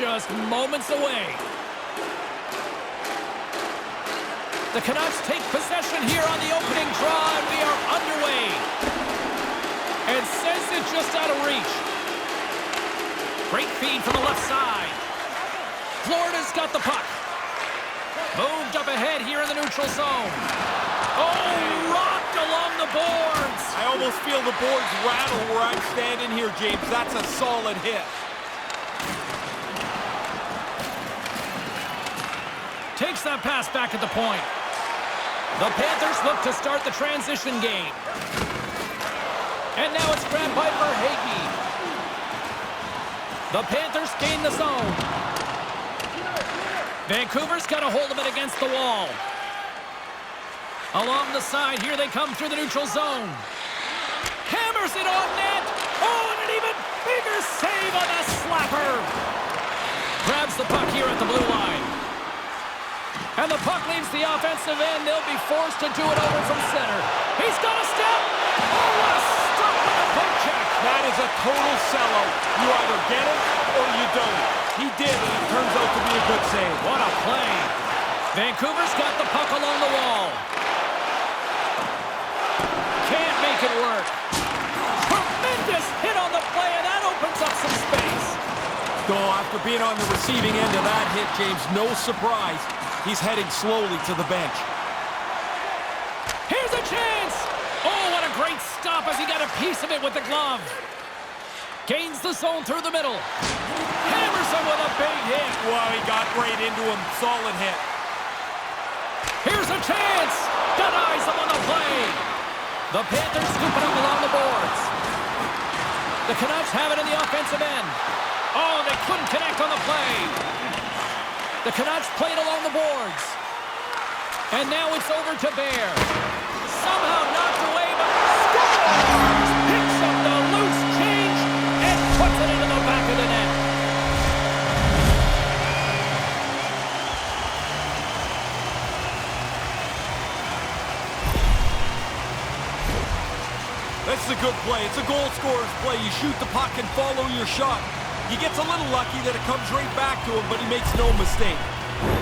just moments away. The Canucks take possession here on the opening draw, and we are underway. And sends it just out of reach. Great feed from the left side. Florida's got the puck. Moved up ahead here in the neutral zone. Oh, rocked along the boards. I almost feel the boards rattle where I'm standing here, James. That's a solid hit. Takes that pass back at the point. The Panthers look to start the transition game. And now it's grabbed by Verhaeghe. The Panthers gain the zone. Vancouver's got a hold of it against the wall. Along the side, here they come through the neutral zone. Hammers it on net. Oh, and an even bigger save on the slapper. Grabs the puck here at the blue line. And the puck leaves the offensive end. They'll be forced to do it over from center. He's got a step. Oh, what a stop on the poke check. That is a total sellout. You either get it or you don't. He did, and it turns out to be a good save. What a play. Vancouver's got the puck along the wall. Can't make it work. Tremendous hit on the play, and that opens up some space. Oh, after being on the receiving end of that hit, James, no surprise. He's heading slowly to the bench. Here's a chance! Oh, what a great stop as he got a piece of it with the glove. Gains the zone through the middle. Hammers him with a big hit. Wow, he got right into him. Solid hit. Here's a chance! Denies him on the play. The Panthers scoop it up along the boards. The Canucks have it in the offensive end. Oh, they couldn't connect on the play. The Canucks played along the boards. And now it's over to Bear. Somehow knocked away, but scores! Picks up the loose change and puts it into the back of the net. That's a good play. It's a goal scorer's play. You shoot the puck and follow your shot. He gets a little lucky that it comes right back to him, but he makes no mistake.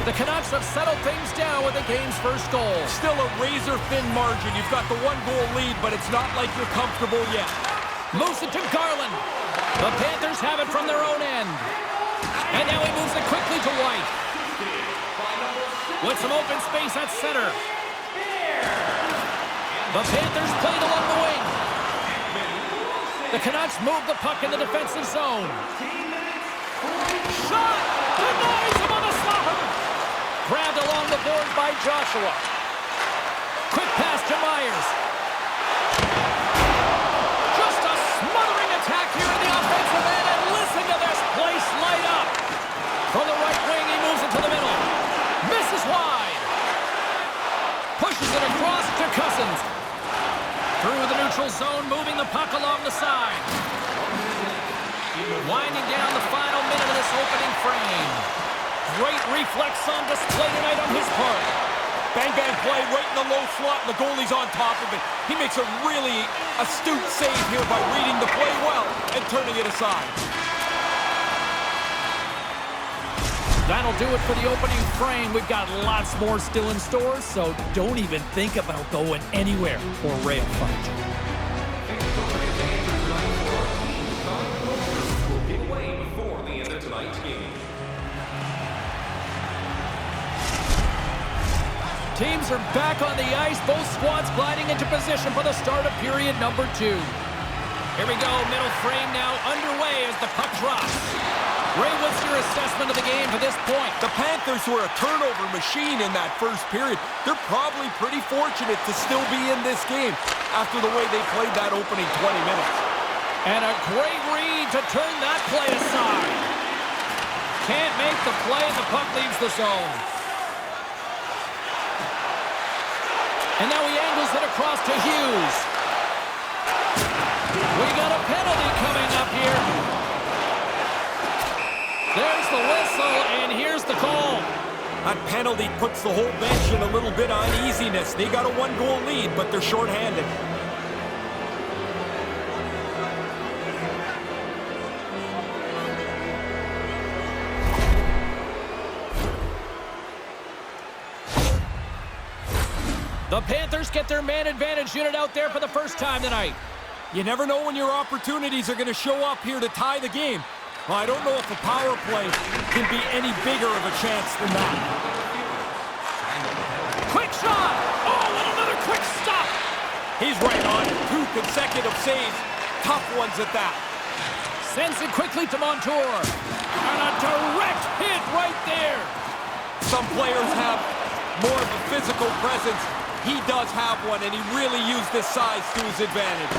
The Canucks have settled things down with the game's first goal. Still a razor-thin margin. You've got the one-goal lead, but it's not like you're comfortable yet. Moves it to Garland. The Panthers have it from their own end. And now he moves it quickly to White. With some open space at center. The Panthers played along the wing. The Canucks move the puck in the defensive zone. Shot! Denies him on the slapper! Grabbed along the board by Joshua. Quick pass to Myers. Just a smothering attack here in the offensive end, and listen to this place light up. From the right wing, he moves it to the middle. Misses wide. Pushes it across to Cousins. Through the neutral zone, moving the puck along the side. Winding down the final minute of this opening frame. Great reflex on display tonight on his part. Bang, bang play right in the low slot, and the goalie's on top of it. He makes a really astute save here by reading the play well and turning it aside. That'll do it for the opening frame. We've got lots more still in store, so don't even think about going anywhere for rail fight. Teams are back on the ice, both squads gliding into position for the start of period number 2. Here we go, middle frame now underway as the puck drops. Ray, what's your assessment of the game to this point? The Panthers were a turnover machine in that first period. They're probably pretty fortunate to still be in this game after the way they played that opening 20 minutes. And a great read to turn that play aside. Can't make the play, and the puck leaves the zone. And now he angles it across to Hughes. We got a penalty coming up here. There's the whistle, and here's the call. That penalty puts the whole bench in a little bit of uneasiness. They got a one-goal lead, but they're shorthanded. The Panthers get their man advantage unit out there for the first time tonight. You never know when your opportunities are going to show up here to tie the game. Well, I don't know if a power play can be any bigger of a chance than that. Quick shot! Oh, and another quick stop! He's right on it. 2 consecutive saves. Tough ones at that. Sends it quickly to Montour. And a direct hit right there. Some players have more of a physical presence. He does have one, and he really used this size to his advantage.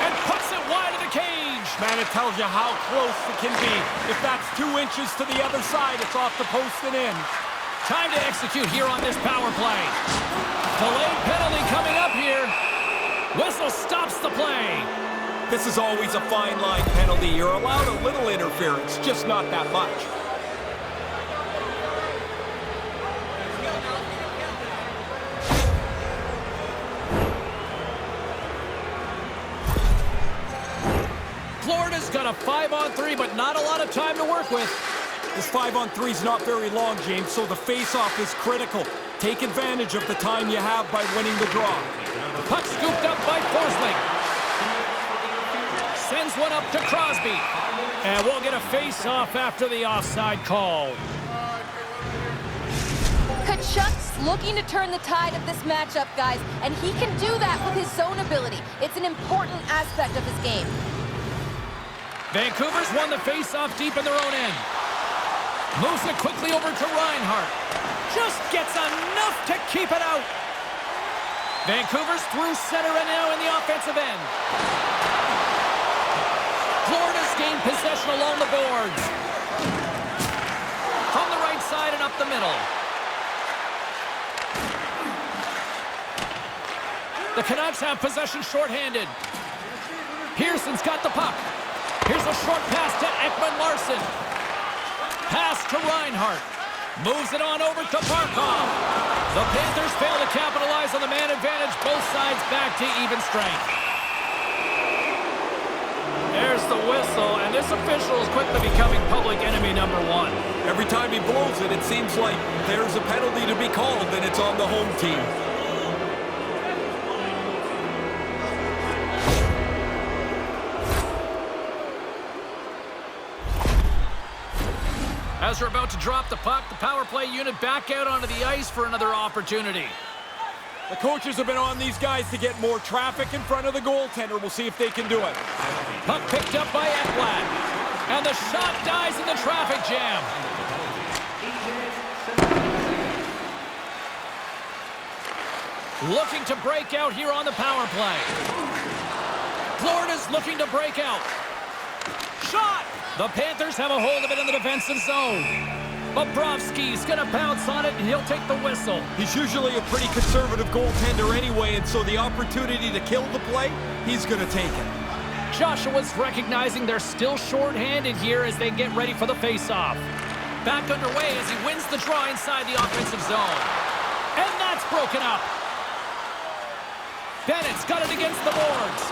And puts it wide of the cage. Man, it tells you how close it can be. If that's 2 inches to the other side, it's off the post and in. Time to execute here on this power play. Delayed penalty coming up here. Whistle stops the play. This is always a fine line penalty. You're allowed a little interference, just not that much. Florida's got a 5-on-3, but not a lot of time to work with. This 5-on-3 is not very long, James, so the face-off is critical. Take advantage of the time you have by winning the draw. Puck scooped up by Forsling. Sends one up to Crosby. And we'll get a face-off after the offside call. Kachuk's looking to turn the tide of this matchup, guys, and he can do that with his zone ability. It's an important aspect of his game. Vancouver's won the face-off deep in their own end. Moves it quickly over to Reinhart. Just gets enough to keep it out. Vancouver's through center and now in the offensive end. Florida's gained possession along the boards. From the right side and up the middle. The Canucks have possession shorthanded. Pearson's got the puck. Here's a short pass to Ekman-Larsson. Pass to Reinhart. Moves it on over to Barkov. The Panthers fail to capitalize on the man advantage. Both sides back to even strength. There's the whistle, and this official is quickly becoming public enemy number 1. Every time he blows it, it seems like there's a penalty to be called, and it's on the home team. As they're about to drop the puck, the power play unit back out onto the ice for another opportunity. The coaches have been on these guys to get more traffic in front of the goaltender. We'll see if they can do it. Puck picked up by Ekblad. And the shot dies in the traffic jam. Looking to break out here on the power play. Florida's looking to break out. Shot! The Panthers have a hold of it in the defensive zone. Bobrovsky's going to bounce on it, and he'll take the whistle. He's usually a pretty conservative goaltender anyway, and so the opportunity to kill the play, he's going to take it. Joshua's recognizing they're still shorthanded here as they get ready for the face-off. Back underway as he wins the draw inside the offensive zone. And that's broken up. Bennett's got it against the boards.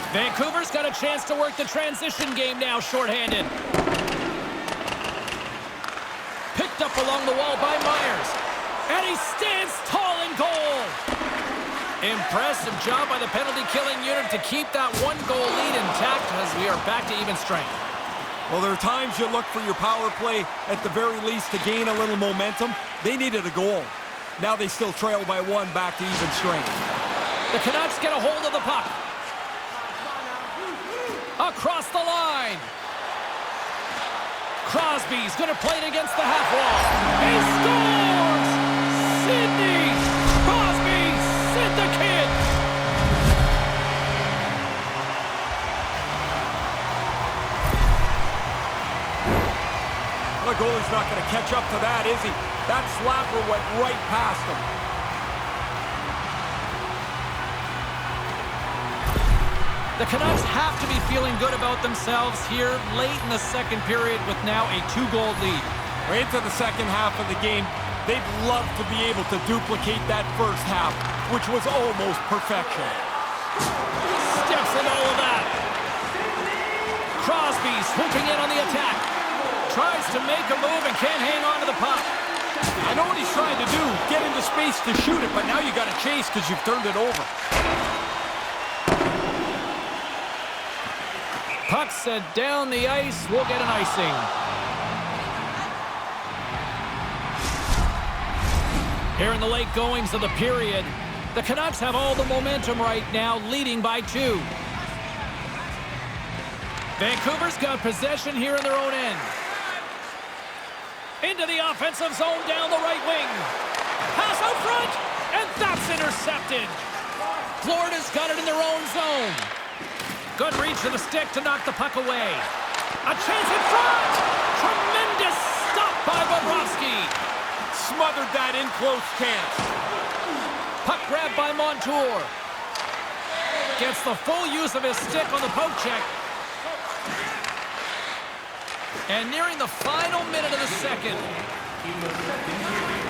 Vancouver's got a chance to work the transition game now, shorthanded. Picked up along the wall by Myers. And he stands tall in goal. Impressive job by the penalty-killing unit to keep that one-goal lead intact as we are back to even strength. Well, there are times you look for your power play at the very least to gain a little momentum. They needed a goal. Now they still trail by 1 back to even strength. The Canucks get a hold of the puck. Across the line. Crosby's going to play it against the half wall. He scores! Sidney Crosby sent the kid. The goalie's not going to catch up to that, is he? That slapper went right past him. The Canucks have to be feeling good about themselves here late in the second period with now a 2-goal lead. Right into the second half of the game, they'd love to be able to duplicate that first half, which was almost perfection. Steps in all of that. Crosby swooping in on the attack. Tries to make a move and can't hang on to the puck. I know what he's trying to do, get into space to shoot it, but now you got to chase because you've turned it over. Puck set down the ice. We'll get an icing. Here in the late goings of the period, the Canucks have all the momentum right now, leading by 2. Vancouver's got possession here in their own end. Into the offensive zone down the right wing. Pass out front, and that's intercepted. Florida's got it in their own zone. Good reach of the stick to knock the puck away. A chance in front. Tremendous stop by Bobrovsky. Smothered that in close chance. Puck grab by Montour. Gets the full use of his stick on the poke check. And nearing the final minute of the second,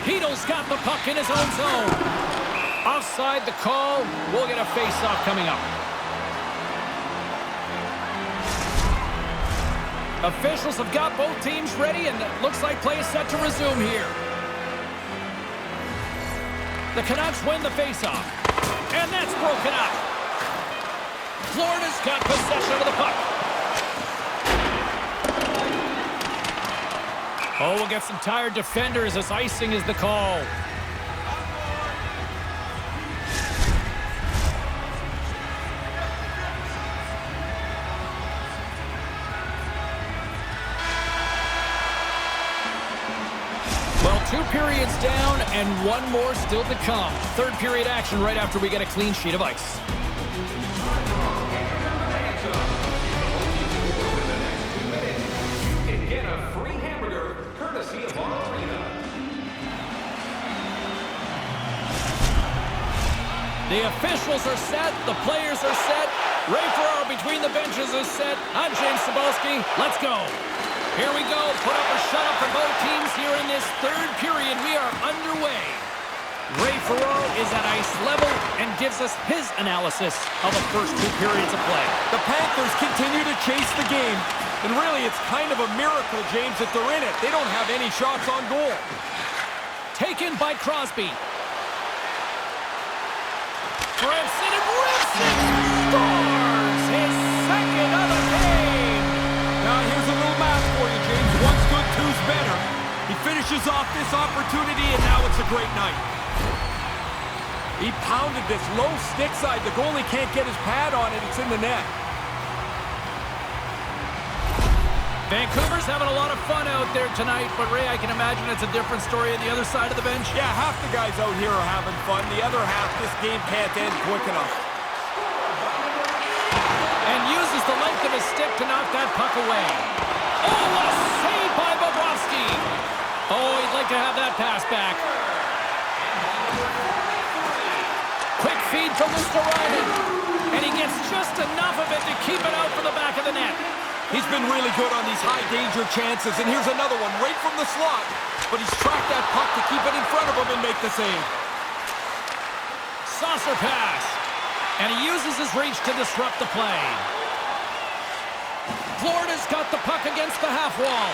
Heedle's got the puck in his own zone. Offside the call. We'll get a face-off coming up. Officials have got both teams ready, and it looks like play is set to resume here. The Canucks win the face-off. And that's broken up. Florida's got possession of the puck. Oh, we'll get some tired defenders as icing is the call. Well, 2 periods down and 1 more still to come. Third period action right after we get a clean sheet of ice. The officials are set. The players are set. Ray Ferraro between the benches is set. I'm James Cybulski. Let's go. Here we go. Put up or shut up for both teams here in this third period. We are underway. Ray Ferraro is at ice level and gives us his analysis of the first 2 periods of play. The Panthers continue to chase the game. And really, it's kind of a miracle, James, that they're in it. They don't have any shots on goal. Taken by Crosby. Grimson and Grimson scores his second of the game. Now here's a little math for you, James. One's good, two's better. He finishes off this opportunity, and now it's a great night. He pounded this low stick side. The goalie can't get his pad on it. It's in the net. Vancouver's having a lot of fun out there tonight, but Ray, I can imagine it's a different story on the other side of the bench. Yeah, half the guys out here are having fun. The other half, this game can't end quick enough. And uses the length of his stick to knock that puck away. Oh, what a save by Bobrovsky. Oh, he'd like to have that pass back. Quick feed from Mr. Ryan. And he gets just enough of it to keep it out for the back of the net. He's been really good on these high-danger chances, and here's another one right from the slot. But he's tracked that puck to keep it in front of him and make the save. Saucer pass. And he uses his reach to disrupt the play. Florida's got the puck against the half wall.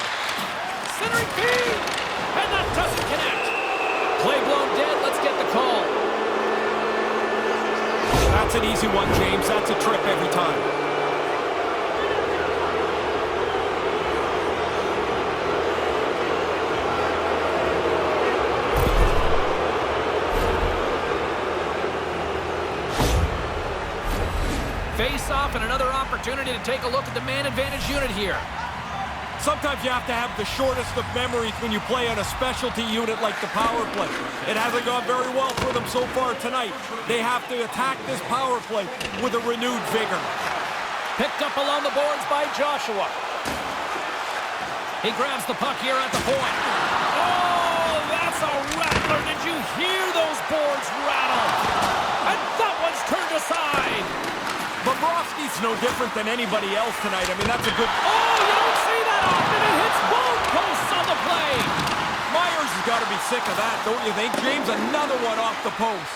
Centering feed. And that doesn't connect. Play blown dead. Let's get the call. That's an easy one, James. That's a trip every time. Face-off and another opportunity to take a look at the man advantage unit here. Sometimes you have to have the shortest of memories when you play on a specialty unit like the power play. It hasn't gone very well for them so far tonight. They have to attack this power play with a renewed vigor. Picked up along the boards by Joshua. He grabs the puck here at the point. Oh, that's a rattler. Did you hear those boards rattle? And that one's turned aside. Bobrovsky's no different than anybody else tonight. I mean, that's a good... Oh, you don't see that often. It hits both posts on the play. Myers has got to be sick of that, don't you think, James? Another one off the post.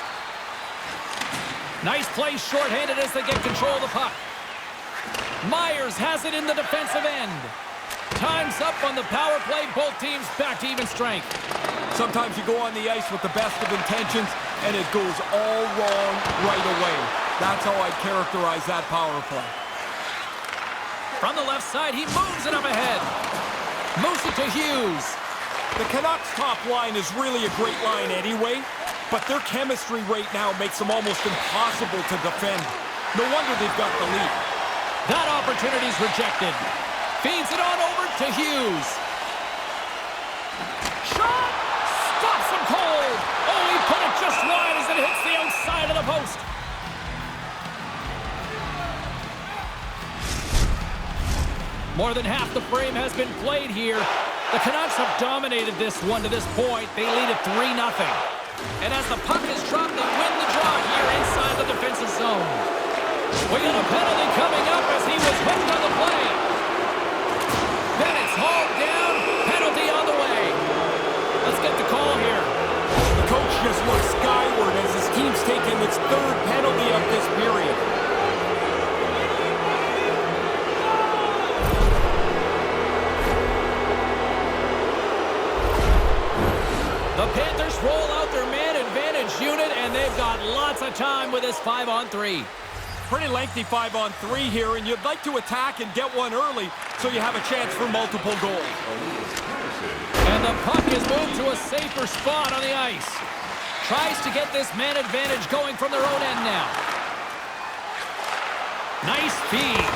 Nice play shorthanded as they get control of the puck. Myers has it in the defensive end. Time's up on the power play. Both teams back to even strength. Sometimes you go on the ice with the best of intentions, and it goes all wrong right away. That's how I'd characterize that power play. From the left side, he moves it up ahead. Moves it to Hughes. The Canucks' top line is really a great line anyway, but their chemistry right now makes them almost impossible to defend. No wonder they've got the lead. That opportunity's rejected. Feeds it on over to Hughes. Shot! Stops him cold! Oh, he put it just wide as it hits the outside of the post. More than half the frame has been played here. The Canucks have dominated this one to this point. They lead it 3-0. And as the puck is dropped, they win the draw here inside the defensive zone. We got a penalty coming up as he was hooked on the play. Then it's hauled down. Penalty on the way. Let's get the call here. The coach just looks skyward as his team's taking its third penalty of this period. The Panthers roll out their man advantage unit, and they've got lots of time with this 5-on-3. Pretty lengthy 5-on-3 here, and you'd like to attack and get one early so you have a chance for multiple goals. And the puck is moved to a safer spot on the ice. Tries to get this man advantage going from their own end now. Nice feed.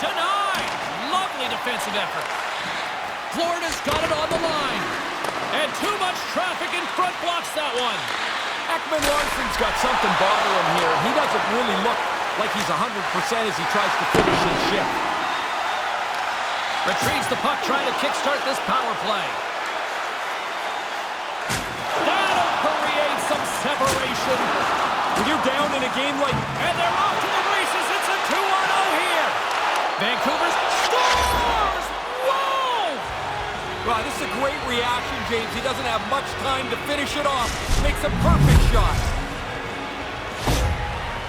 Denied. Lovely defensive effort. Florida's got it on the line. And too much traffic in front blocks that one. Ekman Larsson's got something bothering here. He doesn't really look like he's 100% as he tries to finish his shift. Retrieves the puck, trying to kickstart this power play. That'll create some separation. When you're down in a game like... And they're off to the races. It's a 2-0 here. Vancouver's scores! Whoa! Wow, this is a great reaction, James. He doesn't have much time to finish it off. Makes a perfect shot.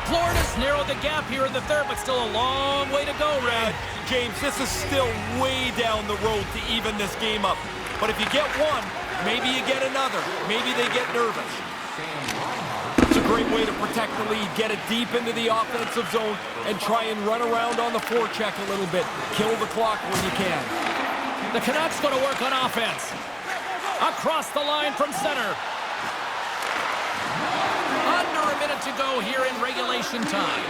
Florida's narrowed the gap here in the third, but still a long way to go, Red. James, this is still way down the road to even this game up. But if you get one, maybe you get another. Maybe they get nervous. It's a great way to protect the lead. Get it deep into the offensive zone and try and run around on the forecheck a little bit. Kill the clock when you can. The Canucks going to work on offense. Across the line from center. Under a minute to go here in regulation time.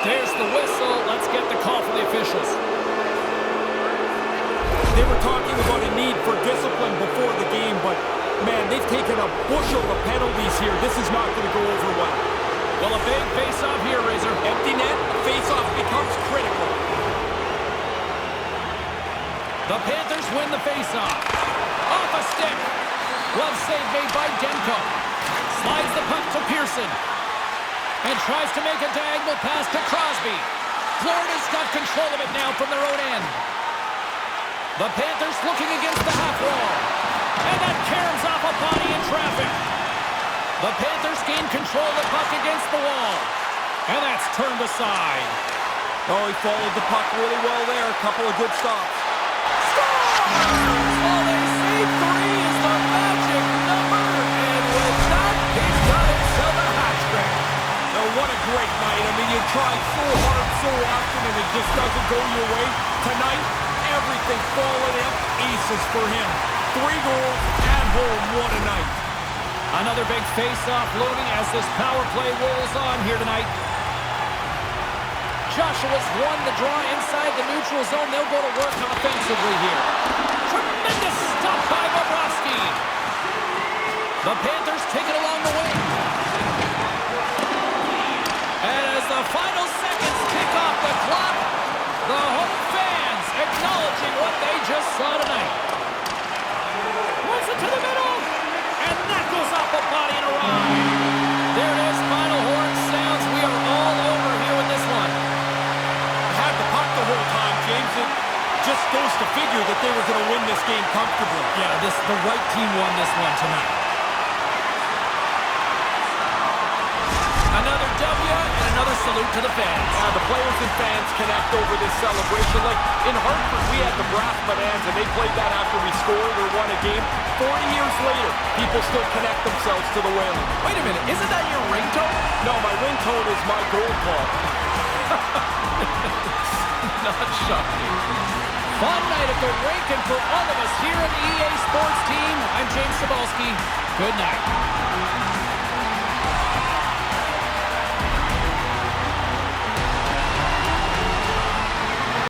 There's the whistle. Let's get the call from the officials. They were talking about a need for discipline before the game, but, man, they've taken a bushel of penalties here. This is not going to go over well. Well, a big face-off here, Razor. Empty net, face-off becomes critical. The Panthers win the face-off. Off a stick. Glove save made by Demko. Slides the puck to Pearson. And tries to make a diagonal pass to Crosby. Florida's got control of it now from their own end. The Panthers looking against the half wall. And that caroms off a body in traffic. The Panthers gain control of the puck against the wall. And that's turned aside. Oh, he followed the puck really well there. A couple of good stops. Well, they say 3 is the magic number, and with that, he's got himself a hat trick. Oh, what a great night. I mean, you try so hard so often, and it just doesn't go your way. Tonight, everything falling up aces for him. 3 goals at home. What a night. Another big face-off looming as this power play rolls on here tonight. Joshua's won the draw inside the neutral zone. They'll go to work offensively here. Tremendous stop by Bobrovsky. The Panthers take it along the wing. And as the final seconds tick off the clock, the home fans acknowledging what they just saw tonight. Wants it to the middle. And that goes off the body and a ride. There it is. Final horn sounds. We are all over here with this one. Had the puck the whole time, James. It just goes to figure that they were going to win this game comfortably. Yeah, the right team won this one tonight. Another W and another salute to the fans. The players and fans connect over this celebration. Like in Hartford, we had the Brass Bonanza. They played that after we scored or won a game. 40 years later, people still connect themselves to the Whaling. Wait a minute, isn't that your ringtone? No, my ringtone is my goal call. Not shocking. Fun night at the rink, and for all of us here on the EA Sports team, I'm James Cebulski. Good night.